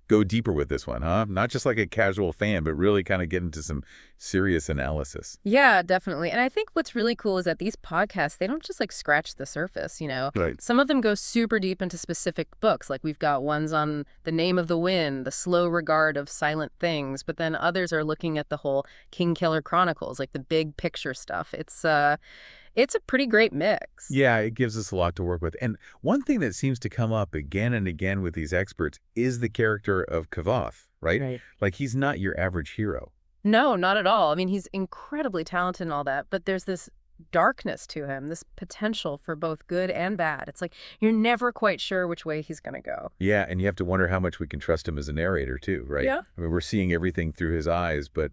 go deeper with this one, huh? Not just like a casual fan, but really kind of get into some serious analysis. Yeah, definitely. And I think what's really cool is that these podcasts, they don't just like scratch the surface, you know. Right. Some of them go super deep into specific books. Like we've got ones on The Name of the Wind, The Slow Regard of Silent Things, but then others are looking at the whole Kingkiller Chronicles, like the big picture stuff. It's a pretty great mix. Yeah, it gives us a lot to work with. And one thing that seems to come up again and again with these experts is the character of Kvothe, right? Right. Like he's not your average hero. No, not at all. I mean, he's incredibly talented and all that, but there's this darkness to him, this potential for both good and bad. It's like you're never quite sure which way he's going to go. Yeah, and you have to wonder how much we can trust him as a narrator too, right? Yeah. I mean, we're seeing everything through his eyes, but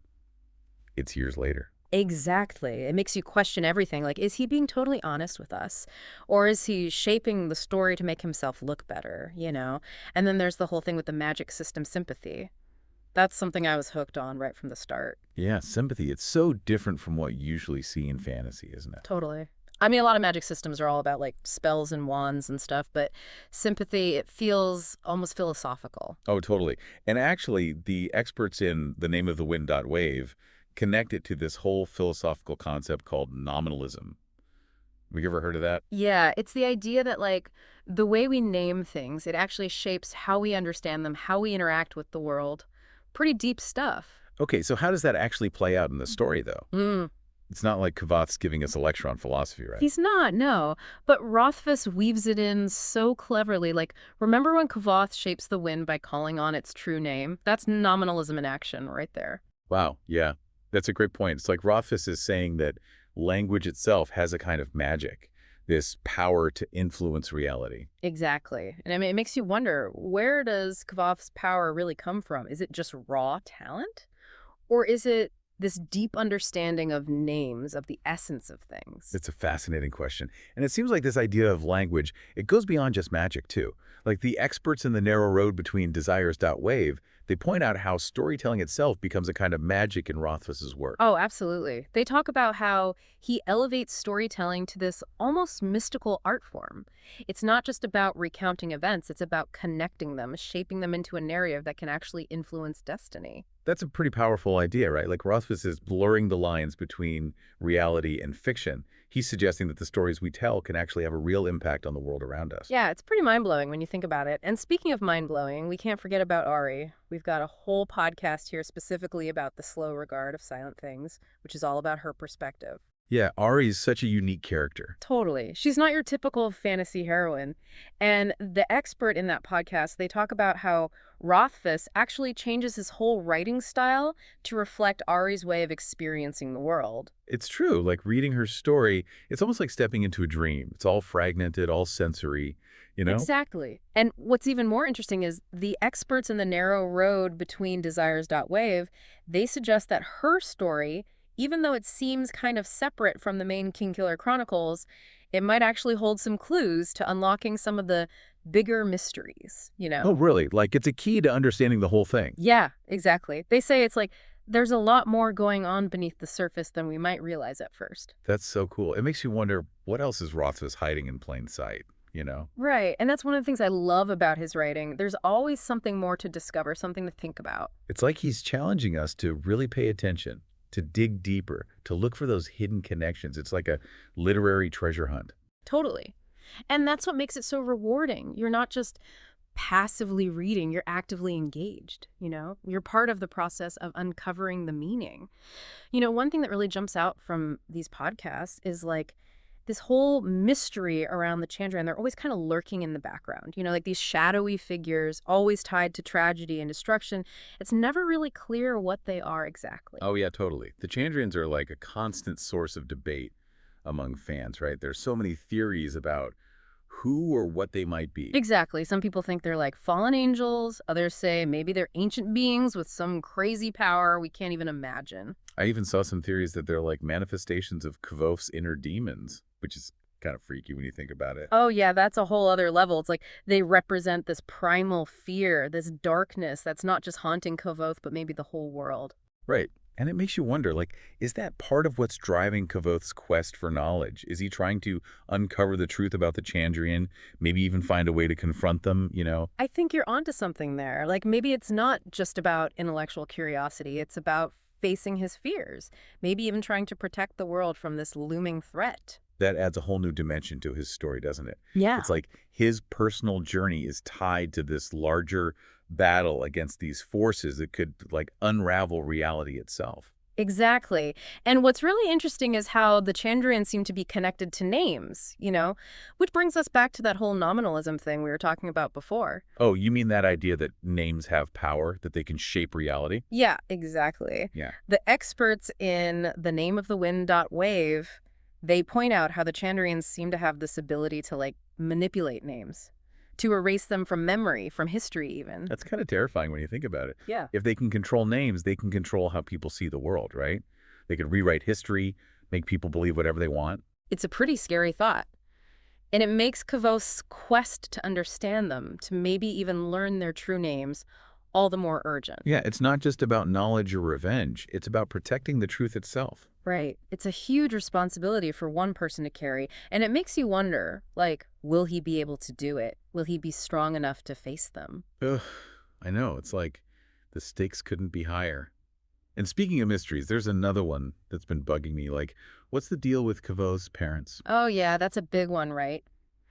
it's years later. Exactly. It makes you question everything. Like, is he being totally honest with us? Or is he shaping the story to make himself look better, you know? And then there's the whole thing with the magic system sympathy. That's something I was hooked on right from the start. Yeah, sympathy. It's so different from what you usually see in fantasy, isn't it? Totally. I mean, a lot of magic systems are all about like spells and wands and stuff, but sympathy, it feels almost philosophical. Oh, totally. And actually, the experts in The Name of the Wind Wave connect it to this whole philosophical concept called nominalism. Have you ever heard of that? Yeah, it's the idea that like the way we name things, it actually shapes how we understand them, how we interact with the world. Pretty deep stuff. Okay, so how does that actually play out in the story, though? Mm. It's not like Kavoth's giving us a lecture on philosophy, right? He's not, no. But Rothfuss weaves it in so cleverly. Like, remember when Kvothe shapes the wind by calling on its true name? That's nominalism in action right there. Wow, yeah. That's a great point. It's like Rothfuss is saying that language itself has a kind of magic, this power to influence reality. Exactly. And I mean, it makes you wonder, where does Kvothe's power really come from? Is it just raw talent? Or is it this deep understanding of names, of the essence of things? It's a fascinating question. And it seems like this idea of language, it goes beyond just magic, too. Like the experts in the narrow road between desires.wave, they point out how storytelling itself becomes a kind of magic in Rothfuss's work. Oh, absolutely. They talk about how he elevates storytelling to this almost mystical art form. It's not just about recounting events, it's about connecting them, shaping them into a narrative that can actually influence destiny. That's a pretty powerful idea, right? Like Rothfuss is blurring the lines between reality and fiction. He's suggesting that the stories we tell can actually have a real impact on the world around us. Yeah, it's pretty mind-blowing when you think about it. And speaking of mind-blowing, we can't forget about Auri. We've got a whole podcast here specifically about the slow regard of silent things, which is all about her perspective. Yeah, Auri is such a unique character. Totally. She's not your typical fantasy heroine. And the expert in that podcast, they talk about how Rothfuss actually changes his whole writing style to reflect Ari's way of experiencing the world. It's true, like reading her story, it's almost like stepping into a dream. It's all fragmented, all sensory, you know? Exactly. And what's even more interesting is the experts in the narrow road between desires.wave, they suggest that her story, even though it seems kind of separate from the main Kingkiller Chronicles, it might actually hold some clues to unlocking some of the bigger mysteries, you know? Oh, really? Like it's a key to understanding the whole thing. Yeah, exactly. They say it's like there's a lot more going on beneath the surface than we might realize at first. That's so cool. It makes you wonder, what else is Rothfuss hiding in plain sight, you know? Right. And that's one of the things I love about his writing. There's always something more to discover, something to think about. It's like he's challenging us to really pay attention, to dig deeper, to look for those hidden connections. It's like a literary treasure hunt. Totally. And that's what makes it so rewarding. You're not just passively reading, you're actively engaged, you know? You're part of the process of uncovering the meaning. You know, one thing that really jumps out from these podcasts is like this whole mystery around the Chandra, and they're always kind of lurking in the background. You know, like these shadowy figures, always tied to tragedy and destruction. It's never really clear what they are exactly. Oh, yeah, totally. The Chandrians are like a constant source of debate among fans, right? There's so many theories about who or what they might be. Exactly. Some people think they're like fallen angels. Others say maybe they're ancient beings with some crazy power we can't even imagine. I even saw some theories that they're like manifestations of Kvothe's inner demons, which is kind of freaky when you think about it. Oh, yeah, that's a whole other level. It's like they represent this primal fear, this darkness that's not just haunting Kvothe, but maybe the whole world. Right. And it makes you wonder, like, is that part of what's driving Kavoth's quest for knowledge? Is he trying to uncover the truth about the Chandrian, maybe even find a way to confront them? I think you're onto something there. Like maybe it's not just about intellectual curiosity, it's about facing his fears, maybe even trying to protect the world from this looming threat. That adds a whole new dimension to his story, doesn't it? Yeah. It's like his personal journey is tied to this larger battle against these forces that could, like, unravel reality itself. Exactly. And what's really interesting is how the Chandrians seem to be connected to names, which brings us back to that whole nominalism thing we were talking about before. Oh, you mean that idea that names have power, that they can shape reality? Yeah, exactly. Yeah. The experts in The Name of the Wind.wave, they point out how the Chandrians seem to have this ability to, like, manipulate names, to erase them from memory, from history even. That's kind of terrifying when you think about it. Yeah. If they can control names, they can control how people see the world, right? They could rewrite history, make people believe whatever they want. It's a pretty scary thought. And it makes Kavoth's quest to understand them, to maybe even learn their true names, all the more urgent. Yeah, it's not just about knowledge or revenge. It's about protecting the truth itself. Right. It's a huge responsibility for one person to carry, and it makes you wonder, like, will he be able to do it? Will he be strong enough to face them? Ugh, I know. It's like the stakes couldn't be higher. And speaking of mysteries, there's another one that's been bugging me. Like, what's the deal with Kavoth's parents? Oh, yeah, that's a big one, right?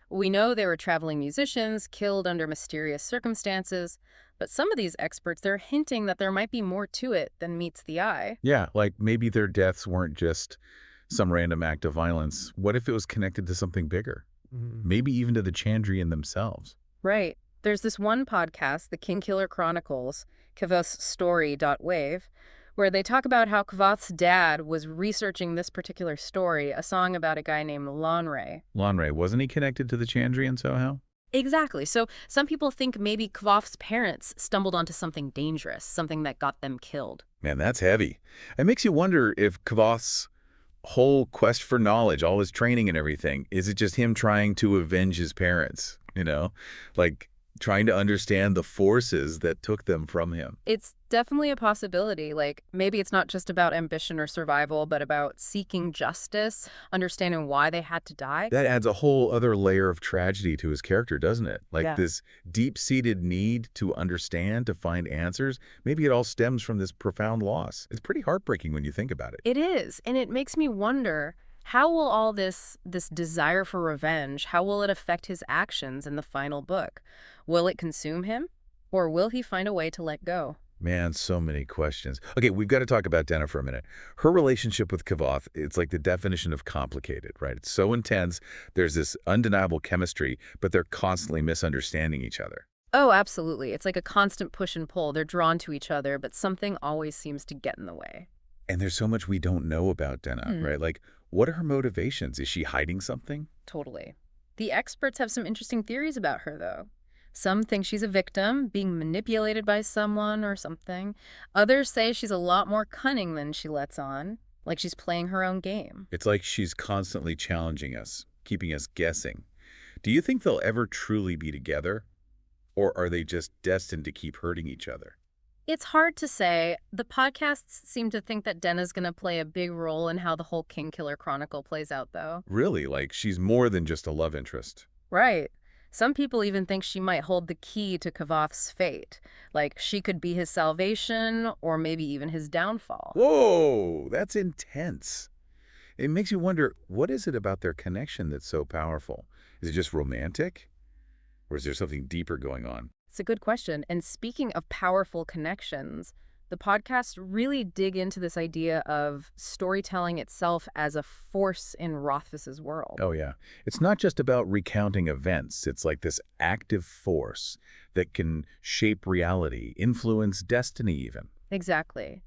We know they were traveling musicians, killed under mysterious circumstances, but some of these experts, they're hinting that there might be more to it than meets the eye. Yeah, like maybe their deaths weren't just some random act of violence. What if it was connected to something bigger? Maybe even to the Chandrian themselves. Right. There's this one podcast, the Kingkiller Chronicles, Kvothe's story.wave, where they talk about how Kvothe's dad was researching this particular story, a song about a guy named Lanre. Lanre, wasn't he connected to the Chandrian somehow? Exactly. So some people think maybe Kvothe's parents stumbled onto something dangerous, something that got them killed. Man, that's heavy. It makes you wonder if Kvoth's whole quest for knowledge, all his training and everything, is it just him trying to avenge his parents? Like trying to understand the forces that took them from him. It's definitely a possibility. Like, maybe it's not just about ambition or survival, but about seeking justice, understanding why they had to die. That adds a whole other layer of tragedy to his character, doesn't it? Like Yeah. this deep-seated need to understand, to find answers. Maybe it all stems from this profound loss. It's pretty heartbreaking when you think about it. It is, and it makes me wonder, how will all this desire for revenge, how will it affect his actions in the final book? Will it consume him, or will he find a way to let go? Man, so many questions. Okay, we've got to talk about Denna for a minute. Her relationship with Kvothe, it's like the definition of complicated, right? It's so intense. There's this undeniable chemistry, but they're constantly misunderstanding each other. Oh, absolutely. It's like a constant push and pull. They're drawn to each other, but something always seems to get in the way. And there's so much we don't know about Denna, right? Like, what are her motivations? Is she hiding something? Totally. The experts have some interesting theories about her, though. Some think she's a victim, being manipulated by someone or something. Others say she's a lot more cunning than she lets on, like she's playing her own game. It's like she's constantly challenging us, keeping us guessing. Do you think they'll ever truly be together? Or are they just destined to keep hurting each other? It's hard to say. The podcasts seem to think that Denna's going to play a big role in how the whole Kingkiller Chronicle plays out, though. Really, like she's more than just a love interest. Right. Some people even think she might hold the key to Kvothe's fate. Like, she could be his salvation, or maybe even his downfall. Whoa, that's intense. It makes you wonder, what is it about their connection that's so powerful? Is it just romantic? Or is there something deeper going on? It's a good question. And speaking of powerful connections, the podcasts really dig into this idea of storytelling itself as a force in Rothfuss's world. Oh, yeah. It's not just about recounting events. It's like this active force that can shape reality, influence destiny even. Exactly.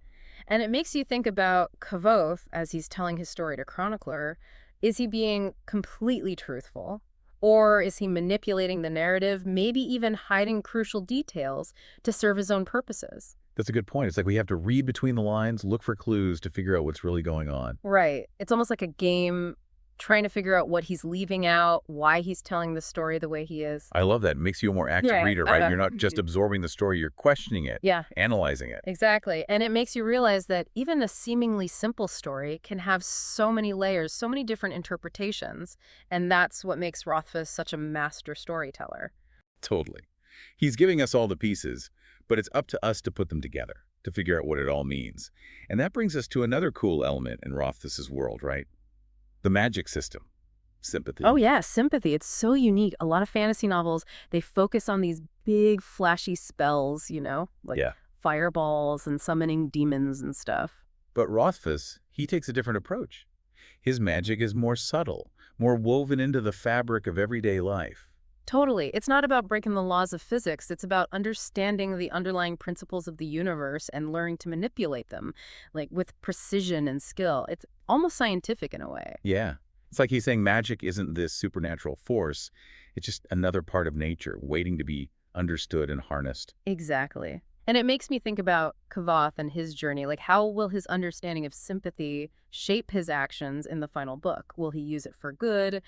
And it makes you think about Kvothe as he's telling his story to Chronicler. Is he being completely truthful? Or is he manipulating the narrative, maybe even hiding crucial details to serve his own purposes? That's a good point. It's like we have to read between the lines, look for clues to figure out what's really going on. Right. It's almost like a game trying to figure out what he's leaving out, why he's telling the story the way he is. I love that. It makes you a more active Right. reader, right? You're not just absorbing the story, you're questioning it, Yeah, analyzing it. exactly. And it makes you realize that even a seemingly simple story can have so many layers, so many different interpretations. And that's what makes Rothfuss such a master storyteller. Totally. He's giving us all the pieces, but it's up to us to put them together, to figure out what it all means. And that brings us to another cool element in Rothfuss's world, right? The magic system. Oh, Sympathy. yeah, sympathy. It's so unique. A lot of fantasy novels, they focus on these big, flashy spells, like Yeah. fireballs and summoning demons and stuff. But Rothfuss, he takes a different approach. His magic is more subtle, more woven into the fabric of everyday life. Totally. It's not about breaking the laws of physics. It's about understanding the underlying principles of the universe and learning to manipulate them, like with precision and skill. It's almost scientific in a way. Yeah. It's like he's saying magic isn't this supernatural force. It's just another part of nature waiting to be understood and harnessed. Exactly. And it makes me think about Kvothe and his journey. Like, how will his understanding of sympathy shape his actions in the final book? Will he use it for good,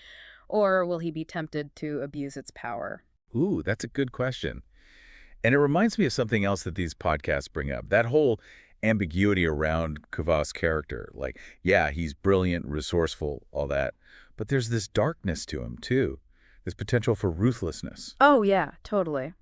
or will he be tempted to abuse its power? Ooh, that's a good question. And it reminds me of something else that these podcasts bring up. That whole ambiguity around Kvath's character. Like, yeah, he's brilliant, resourceful, all that. But there's this darkness to him, too. This potential for ruthlessness. Oh, yeah, totally.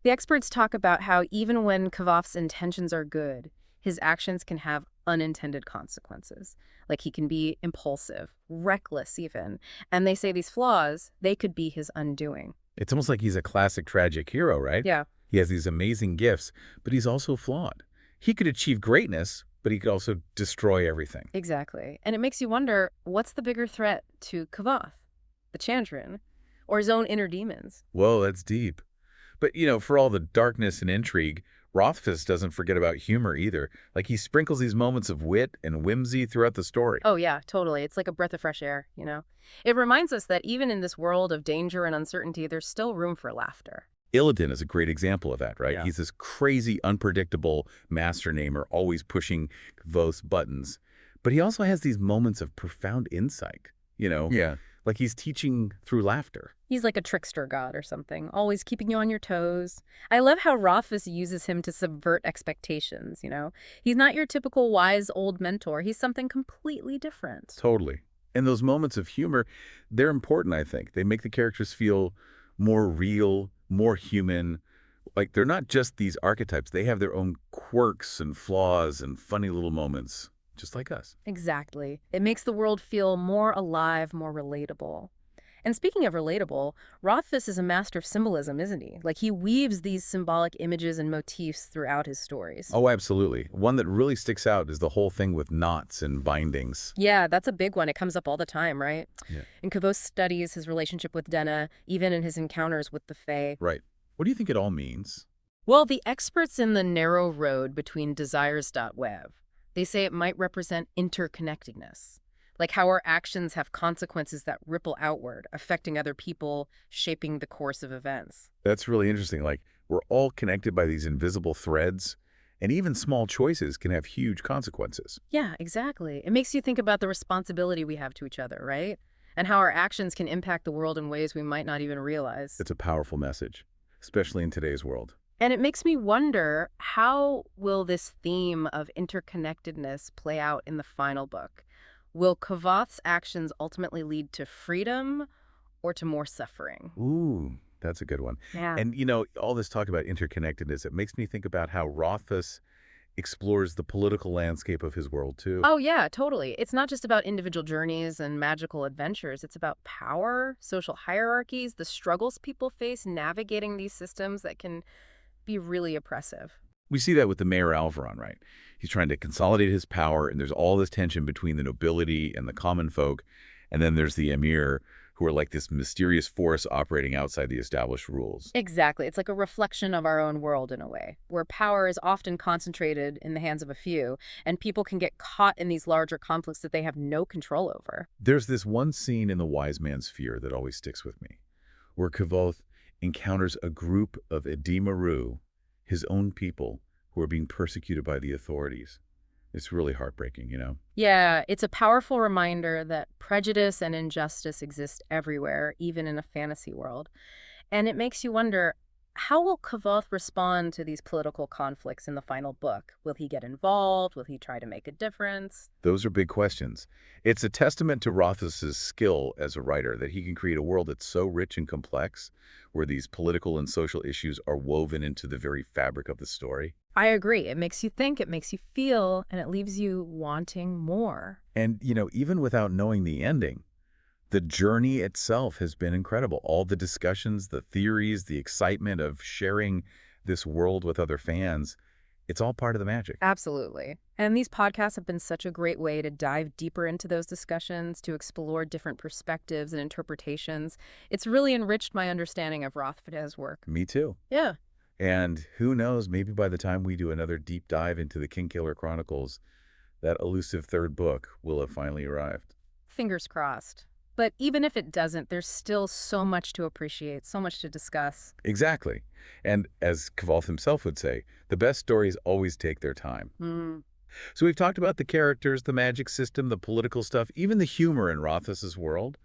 The experts talk about how even when Kvath's intentions are good, his actions can have unintended consequences. Like he can be impulsive, reckless even. And they say these flaws, they could be his undoing. It's almost like he's a classic tragic hero, right? Yeah, He has these amazing gifts, but he's also flawed. He could achieve greatness, but he could also destroy everything. exactly. And it makes you wonder, what's the bigger threat to Kvothe, the Chandran, or his own inner demons? Whoa, that's deep. But, for all the darkness and intrigue, Rothfuss doesn't forget about humor either. Like, he sprinkles these moments of wit and whimsy throughout the story. Oh, yeah, totally. It's like a breath of fresh air. It reminds us that even in this world of danger and uncertainty, there's still room for laughter. Illidan is a great example of that, right? Yeah. He's this crazy, unpredictable master namer, always pushing Kvothe's buttons. But he also has these moments of profound insight, Yeah. like he's teaching through laughter. He's like a trickster god or something, always keeping you on your toes. I love how Rothfuss uses him to subvert expectations. He's not your typical wise old mentor. He's something completely different. Totally. And those moments of humor, they're important, I think. They make the characters feel more real, more human. Like, they're not just these archetypes. They have their own quirks and flaws and funny little moments, just like us. Exactly. It makes the world feel more alive, more relatable. And speaking of relatable, Rothfuss is a master of symbolism, isn't he? Like he weaves these symbolic images and motifs throughout his stories. Oh, absolutely. One that really sticks out is the whole thing with knots and bindings. Yeah, that's a big one. It comes up all the time, right? Yeah. And Kvothe studies his relationship with Denna, even in his encounters with the Fae. Right. What do you think it all means? Well, the experts in the narrow road between desires.web, they say it might represent interconnectedness. Like how our actions have consequences that ripple outward, affecting other people, shaping the course of events. That's really interesting. Like, we're all connected by these invisible threads, and even small choices can have huge consequences. Yeah, exactly. It makes you think about the responsibility we have to each other, right? And how our actions can impact the world in ways we might not even realize. It's a powerful message, especially in today's world. And it makes me wonder, how will this theme of interconnectedness play out in the final book? Will Kvothe's actions ultimately lead to freedom or to more suffering? Ooh, that's a good one. Yeah. And, all this talk about interconnectedness, it makes me think about how Rothfuss explores the political landscape of his world, too. Oh, yeah, totally. It's not just about individual journeys and magical adventures. It's about power, social hierarchies, the struggles people face navigating these systems that can be really oppressive. We see that with the Mayor Alvaron, right? He's trying to consolidate his power, and there's all this tension between the nobility and the common folk. And then there's the Emir, who are like this mysterious force operating outside the established rules. Exactly. It's like a reflection of our own world in a way, where power is often concentrated in the hands of a few, and people can get caught in these larger conflicts that they have no control over. There's this one scene in The Wise Man's Fear that always sticks with me, where Kvothe encounters a group of Edimaru, his own people, who are being persecuted by the authorities. It's really heartbreaking, you know? Yeah, it's a powerful reminder that prejudice and injustice exist everywhere, even in a fantasy world. And it makes you wonder, how will Kvothe respond to these political conflicts in the final book? Will he get involved? Will he try to make a difference? Those are big questions. It's a testament to Rothfuss's skill as a writer that he can create a world that's so rich and complex, where these political and social issues are woven into the very fabric of the story. I agree. It makes you think, it makes you feel, and it leaves you wanting more. And, even without knowing the ending, the journey itself has been incredible. All the discussions, the theories, the excitement of sharing this world with other fans, it's all part of the magic. Absolutely. And these podcasts have been such a great way to dive deeper into those discussions, to explore different perspectives and interpretations. It's really enriched my understanding of Rothfuss's work. Me too. Yeah. And who knows, maybe by the time we do another deep dive into the Kingkiller Chronicles, that elusive third book will have finally arrived. Fingers crossed. But even if it doesn't, there's still so much to appreciate, so much to discuss. Exactly. And as Kvothe himself would say, the best stories always take their time. Mm. So we've talked about the characters, the magic system, the political stuff, even the humor in Rothfuss's world.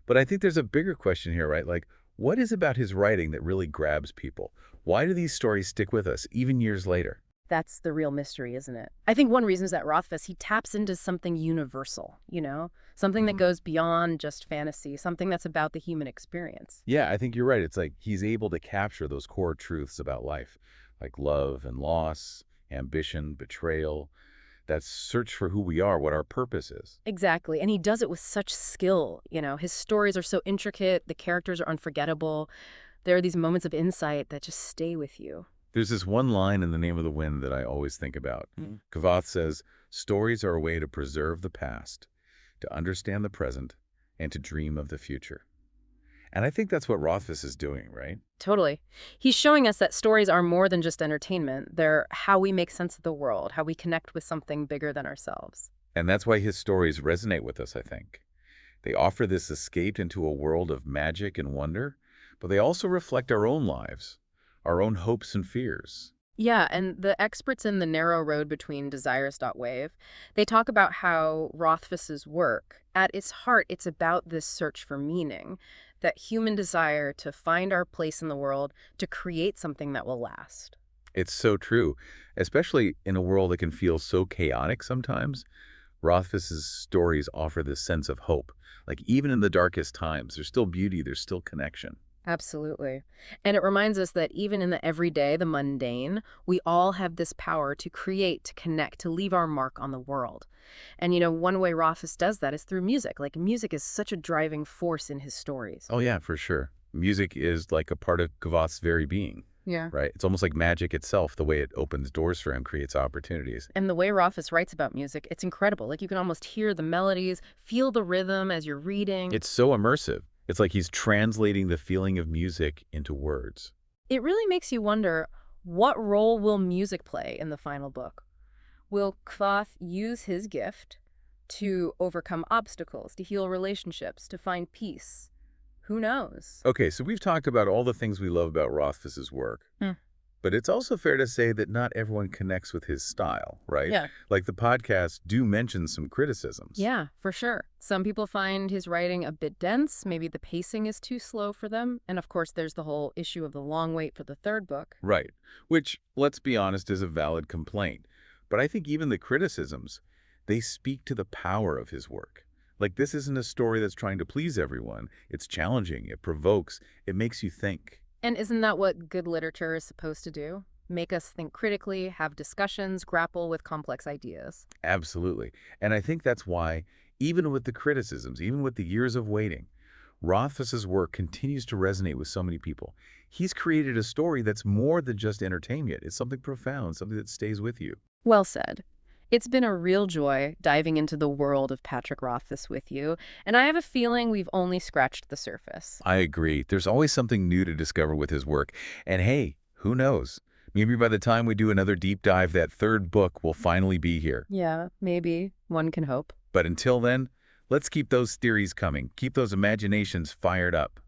But I think there's a bigger question here, right? Like, what is about his writing that really grabs people? Why do these stories stick with us, even years later? That's the real mystery, isn't it? I think one reason is that Rothfuss, he taps into something universal, something that goes beyond just fantasy, something that's about the human experience. Yeah, I think you're right. It's like he's able to capture those core truths about life, like love and loss, ambition, betrayal, that search for who we are, what our purpose is. Exactly. And he does it with such skill. His stories are so intricate, the characters are unforgettable. There are these moments of insight that just stay with you. There's this one line in The Name of the Wind that I always think about. Kvothe says, stories are a way to preserve the past, to understand the present, and to dream of the future. And I think that's what Rothfuss is doing, right? Totally. He's showing us that stories are more than just entertainment. They're how we make sense of the world, how we connect with something bigger than ourselves. And that's why his stories resonate with us, I think. They offer this escape into a world of magic and wonder, but they also reflect our own lives, our own hopes and fears. Yeah, and the experts in the narrow road between desires.wave, they talk about how Rothfuss's work, at its heart, it's about this search for meaning, that human desire to find our place in the world, to create something that will last. It's so true, especially in a world that can feel so chaotic sometimes. Rothfuss's stories offer this sense of hope. Like even in the darkest times, there's still beauty, there's still connection. Absolutely. And it reminds us that even in the everyday, the mundane, we all have this power to create, to connect, to leave our mark on the world. And one way Rothfuss does that is through music. Like music is such a driving force in his stories. Oh yeah, for sure. Music is like a part of Kvothe's very being, Yeah. right? It's almost like magic itself, the way it opens doors for him, creates opportunities. And the way Rothfuss writes about music, it's incredible. Like you can almost hear the melodies, feel the rhythm as you're reading. It's so immersive. It's like he's translating the feeling of music into words. It really makes you wonder, what role will music play in the final book? Will Kvothe use his gift to overcome obstacles, to heal relationships, to find peace? Who knows? Okay, so we've talked about all the things we love about Rothfuss's work. Hmm. But it's also fair to say that not everyone connects with his style, right? Yeah. Like the podcasts do mention some criticisms. Yeah, for sure. Some people find his writing a bit dense. Maybe the pacing is too slow for them. And of course, there's the whole issue of the long wait for the third book. Right. Which, let's be honest, is a valid complaint. But I think even the criticisms, they speak to the power of his work. Like this isn't a story that's trying to please everyone. It's challenging, it provokes, it makes you think. And isn't that what good literature is supposed to do? Make us think critically, have discussions, grapple with complex ideas. Absolutely. And I think that's why, even with the criticisms, even with the years of waiting, Rothfuss's work continues to resonate with so many people. He's created a story that's more than just entertainment. It's something profound, something that stays with you. Well said. It's been a real joy diving into the world of Patrick Rothfuss with you, and I have a feeling we've only scratched the surface. I agree. There's always something new to discover with his work. And hey, who knows? Maybe by the time we do another deep dive, that third book will finally be here. Yeah, maybe. One can hope. But until then, let's keep those theories coming. Keep those imaginations fired up.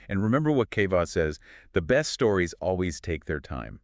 And remember what Kvothe says, the best stories always take their time.